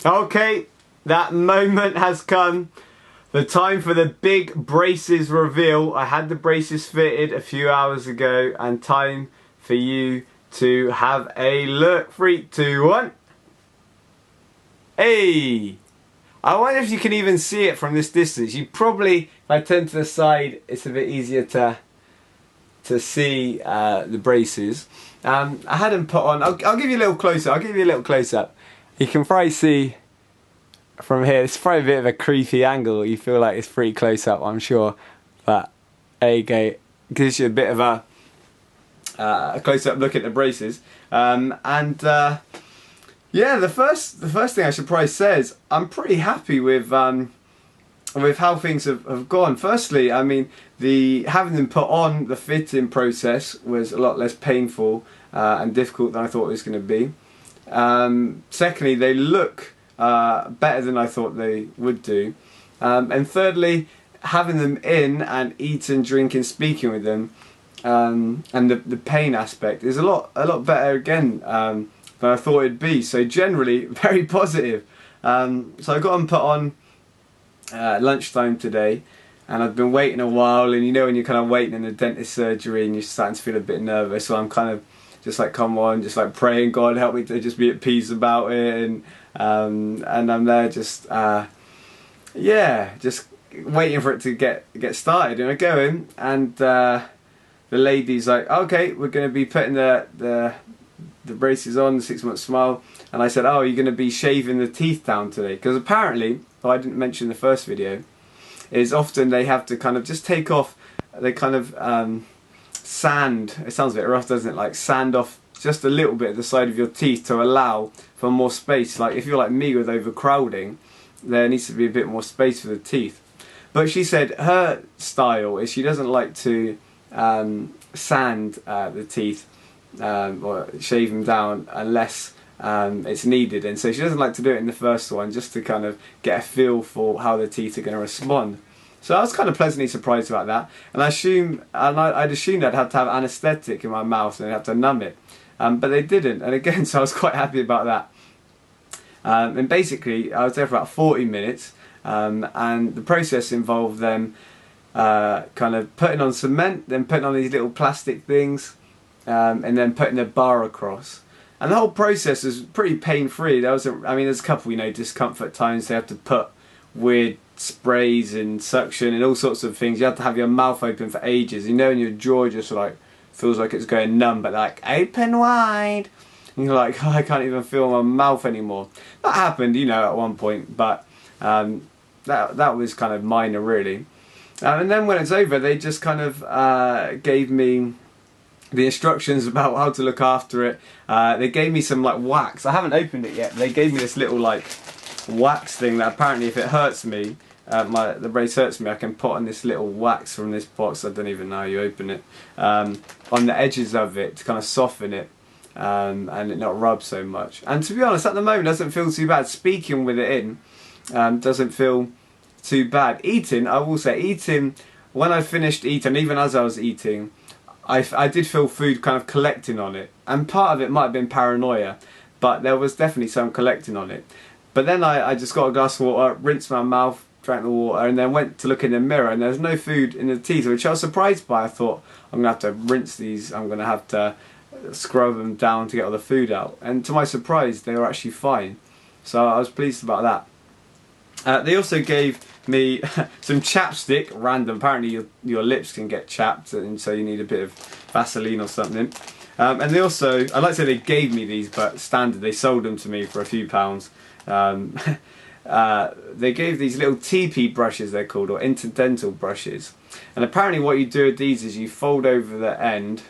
Okay, that moment has come. The time for the big braces reveal. I had the braces fitted a few hours ago, and time for you to have a look. 3, 2, 1. Hey! I wonder if you can even see it from this distance. You probably, if I turn to the side, it's a bit easier to see the braces. I had them put on. I'll give you a little close up. I'll give you a little close up. You can probably see from here. It's probably a bit of a creepy angle. You feel like it's pretty close up, I'm sure. But there you go. Gives you a bit of a close up look at the braces. Yeah, the first thing I should probably say is I'm pretty happy with how things have gone. Firstly, I mean, having them put on, the fitting process was a lot less painful and difficult than I thought it was going to be. Secondly, they look better than I thought they would do. And thirdly, having them in and eating, drinking, speaking with them, and the pain aspect is a lot better again than I thought it'd be. So generally, very positive. So I got them put on lunchtime today, and I've been waiting a while, and you know when you're kind of waiting in the dentist surgery and you're starting to feel a bit nervous, so I'm kind of just like, come on, just like praying, God help me to just be at peace about it, and I'm there just yeah, just waiting for it to get started. And I go in, and the lady's like, okay, we're going to be putting the braces on, the 6-month smile. And I said, oh, you're going to be shaving the teeth down today? Because apparently, I didn't mention in the first video, is often they have to kind of just take off, they kind of sand, it sounds a bit rough, doesn't it, like sand off just a little bit of the side of your teeth to allow for more space. Like if you're like me with overcrowding, there needs to be a bit more space for the teeth. But she said her style is she doesn't like to sand the teeth or shave them down unless it's needed, and so she doesn't like to do it in the first one, just to kind of get a feel for how the teeth are going to respond. So I was kind of pleasantly surprised about that, and I'd assumed I'd have to have anaesthetic in my mouth and I'd have to numb it, but they didn't, and again, so I was quite happy about that. And basically I was there for about 40 minutes, and the process involved them kind of putting on cement, then putting on these little plastic things, and then putting a bar across. And the whole process was pretty pain-free. There's a couple, discomfort times. They have to put weird sprays and suction and all sorts of things. You have to have your mouth open for ages. And your jaw just like feels like it's going numb, but like, open wide. And you're like, oh, I can't even feel my mouth anymore. That happened, at one point, but that was kind of minor, really. And then when it's over, they just kind of gave me the instructions about how to look after it. They gave me some like wax. I haven't opened it yet. They gave me this little like wax thing that apparently if it hurts me, the brace hurts me, I can put on this little wax from this box. I don't even know how you open it, on the edges of it to kind of soften it, and it not rub so much. And to be honest, at the moment it doesn't feel too bad. Speaking with it in doesn't feel too bad. Eating, I will say, when I finished eating, even as I was eating, I did feel food kind of collecting on it, and part of it might have been paranoia, but there was definitely some collecting on it. But then I just got a glass of water, rinsed my mouth, drank the water, and then went to look in the mirror, and there was no food in the teeth, which I was surprised by. I thought, I'm going to have to rinse these, I'm going to have to scrub them down to get all the food out. And to my surprise, they were actually fine. So I was pleased about that. They also gave me some chapstick, random. Apparently your lips can get chapped, and so you need a bit of Vaseline or something. And they also, I'd like to say they gave me these, but standard, they sold them to me for a few pounds. They gave these little TP brushes, they're called, or interdental brushes. And apparently what you do with these is you fold over the end,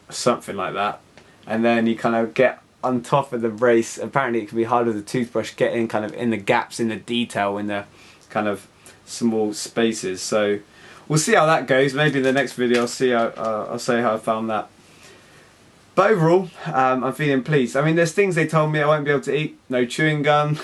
something like that, and then you kind of get on top of the brace. Apparently it can be hard with a toothbrush, get in kind of in the gaps, in the detail, in the kind of small spaces. So we'll see how that goes. Maybe in the next video I'll say how I found that. But overall, I'm feeling pleased. I mean, there's things they told me I won't be able to eat. No chewing gum,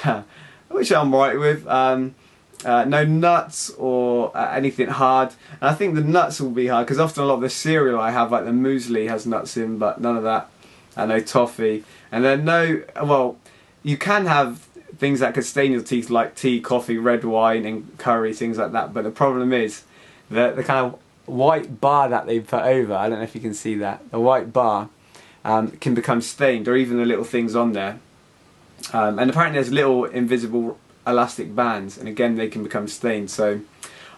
which I'm right with. No nuts or anything hard. And I think the nuts will be hard, because often a lot of the cereal I have, like the muesli, has nuts in, but none of that. No toffee. And then no, well, you can have things that could stain your teeth like tea, coffee, red wine and curry, things like that. But the problem is that the kind of white bar that they put over, I don't know if you can see that, the white bar can become stained, or even the little things on there. And apparently there's little invisible elastic bands, and again they can become stained. So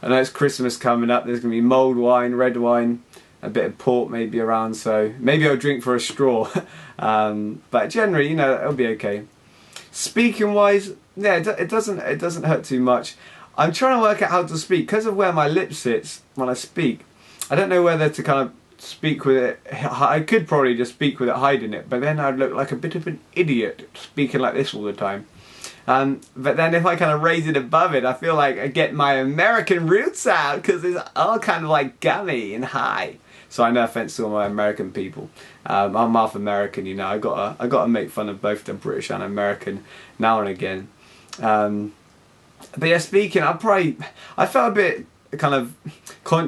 I know it's Christmas coming up, there's going to be mulled wine, red wine, a bit of port maybe around, so maybe I'll drink for a straw. But generally, you know, it'll be okay. Speaking wise, yeah, it doesn't hurt too much. I'm trying to work out how to speak because of where my lip sits when I speak. I don't know whether to kind of speak with it. I could probably just speak with it hiding it, but then I'd look like a bit of an idiot speaking like this all the time. But then if I kind of raise it above it, I feel like I get my American roots out because it's all kind of like gummy and high. So I no offense to all my American people. I'm half American, you know. I gotta make fun of both the British and American now and again. But yeah, speaking, I felt a bit kind of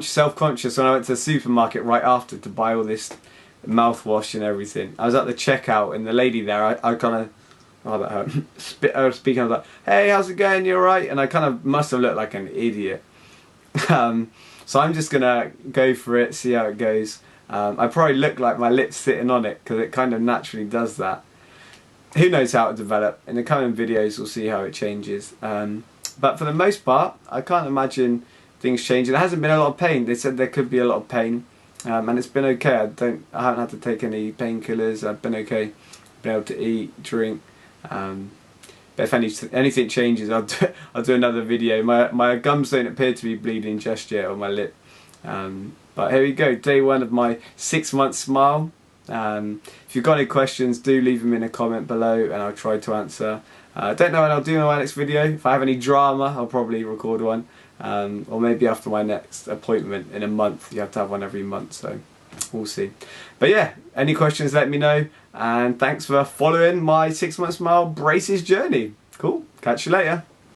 self-conscious when I went to the supermarket right after to buy all this mouthwash and everything. I was at the checkout and the lady there, I kind of, oh that hurt, speaking, I was like, hey, how's it going, you alright? And I kind of must have looked like an idiot. So I'm just gonna go for it, see how it goes. I probably look like my lips sitting on it because it kind of naturally does that. Who knows how it develop? In the coming videos we'll see how it changes. But for the most part, I can't imagine things changing. There hasn't been a lot of pain. They said there could be a lot of pain, and it's been okay. I haven't had to take any painkillers. I've been okay. Been able to eat, drink. But if anything changes, I'll do another video. My gums don't appear to be bleeding just yet on my lip. But here we go, day one of my 6-month smile. If you've got any questions, do leave them in a comment below and I'll try to answer. Don't know when I'll do my next video. If I have any drama, I'll probably record one. Or maybe after my next appointment in a month. You have to have one every month, so we'll see. But yeah, any questions, let me know. And thanks for following my 6-month smile braces journey. Cool, catch you later.